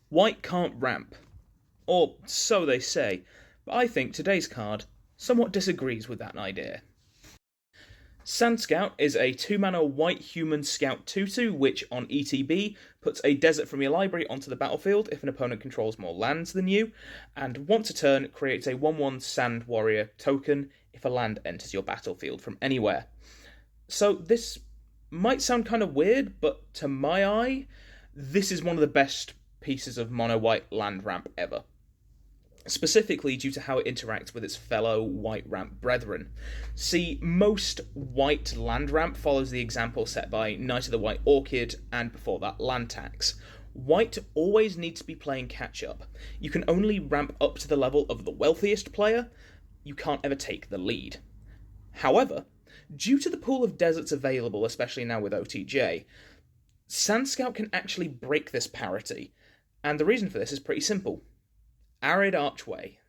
White can't ramp, or so they say, but I think today's card somewhat disagrees with that idea. Sand Scout is a 2-mana white human scout 2/2, which on ETB puts a desert from your library onto the battlefield if an opponent controls more lands than you, and once a turn creates a 1/1 Sand Warrior token if a land enters your battlefield from anywhere. So this might sound kind of weird, but to my eye, this is one of the best pieces of mono-white land ramp ever. Specifically due to how it interacts with its fellow white ramp brethren. See, most white land ramp follows the example set by Knight of the White Orchid and before that land tax. White always needs to be playing catch up. You can only ramp up to the level of the wealthiest player, you can't ever take the lead. However, due to the pool of deserts available, especially now with OTJ, Sand Scout can actually break this parity, and the reason for this is pretty simple. Arid Archway.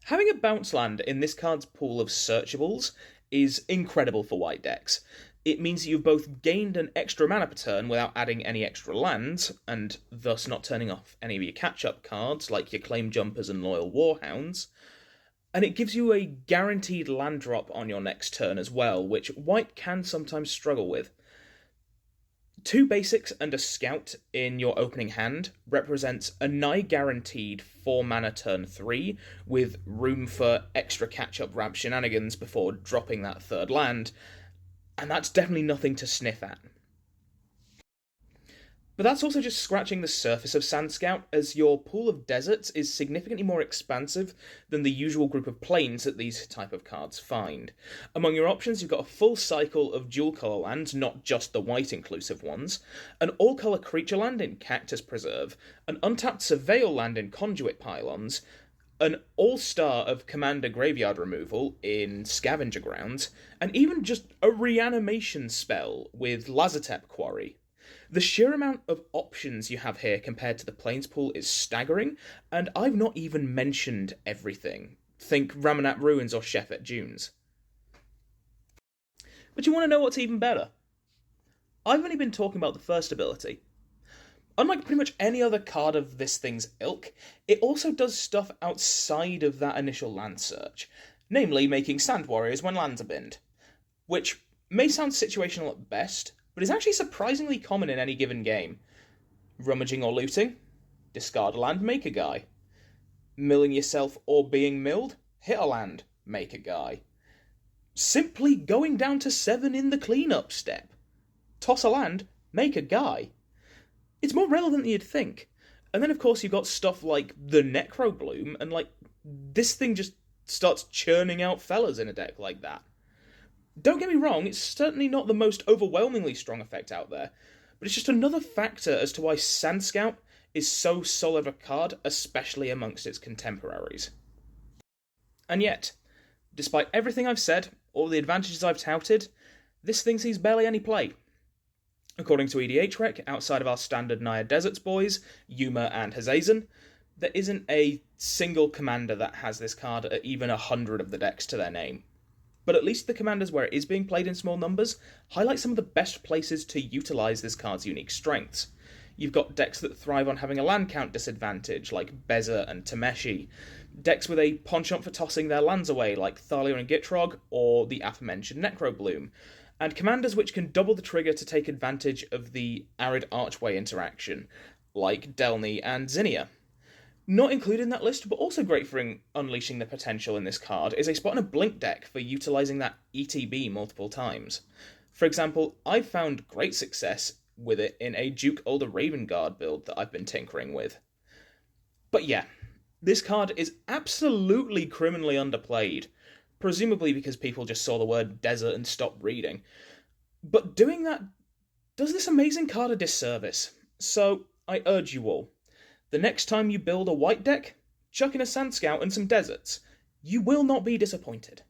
Having a bounce land in this card's pool of searchables is incredible for white decks. It means that you've both gained an extra mana per turn without adding any extra lands, and thus not turning off any of your catch-up cards like your Claim Jumpers and Loyal Warhounds, and it gives you a guaranteed land drop on your next turn as well, which white can sometimes struggle with. 2 basics and a scout in your opening hand represents a nigh guaranteed 4 mana turn 3, with room for extra catch-up ramp shenanigans before dropping that third land, and that's definitely nothing to sniff at. But that's also just scratching the surface of Sand Scout, as your pool of deserts is significantly more expansive than the usual group of plains that these type of cards find. Among your options, you've got a full cycle of dual-colour lands, not just the white-inclusive ones, an all-colour creature land in Cactus Preserve, an untapped Surveil land in Conduit Pylons, an all-star of Commander Graveyard removal in Scavenger Grounds, and even just a reanimation spell with Lazotep Quarry. The sheer amount of options you have here compared to the Plains pool is staggering, and I've not even mentioned everything. Think Ramanat Ruins or Shefet Dunes. But you want to know what's even better? I've only been talking about the first ability. Unlike pretty much any other card of this thing's ilk, it also does stuff outside of that initial land search, namely making Sand Warriors when lands are binned, which may sound situational at best, but is actually surprisingly common in any given game. Rummaging or looting? Discard a land, make a guy. Milling yourself or being milled? Hit a land, make a guy. Simply going down to 7 in the cleanup step. Toss a land, make a guy. It's more relevant than you'd think. And then of course you've got stuff like the Necro Bloom, and this thing just starts churning out fellas in a deck like that. Don't get me wrong, it's certainly not the most overwhelmingly strong effect out there, but it's just another factor as to why Sand Scout is so solid a card, especially amongst its contemporaries. And yet, despite everything I've said, all the advantages I've touted, this thing sees barely any play. According to EDH Rec, outside of our standard Naya Deserts boys, Yuma and Hazazen, there isn't a single commander that has this card at even 100 of the decks to their name. But at least the commanders where it is being played in small numbers highlight some of the best places to utilise this card's unique strengths. You've got decks that thrive on having a land count disadvantage, like Beza and Tameshi, decks with a penchant for tossing their lands away, like Thalia and Gitrog, or the aforementioned Necrobloom, and commanders which can double the trigger to take advantage of the Arid Archway interaction, like Delny and Zinnia. Not included in that list, but also great for unleashing the potential in this card, is a spot in a Blink deck for utilising that ETB multiple times. For example, I've found great success with it in a Duke Older Raven Guard build that I've been tinkering with. But yeah, this card is absolutely criminally underplayed, presumably because people just saw the word desert and stopped reading. But doing that does this amazing card a disservice, so I urge you all, the next time you build a white deck, chuck in a Sand Scout and some deserts. You will not be disappointed.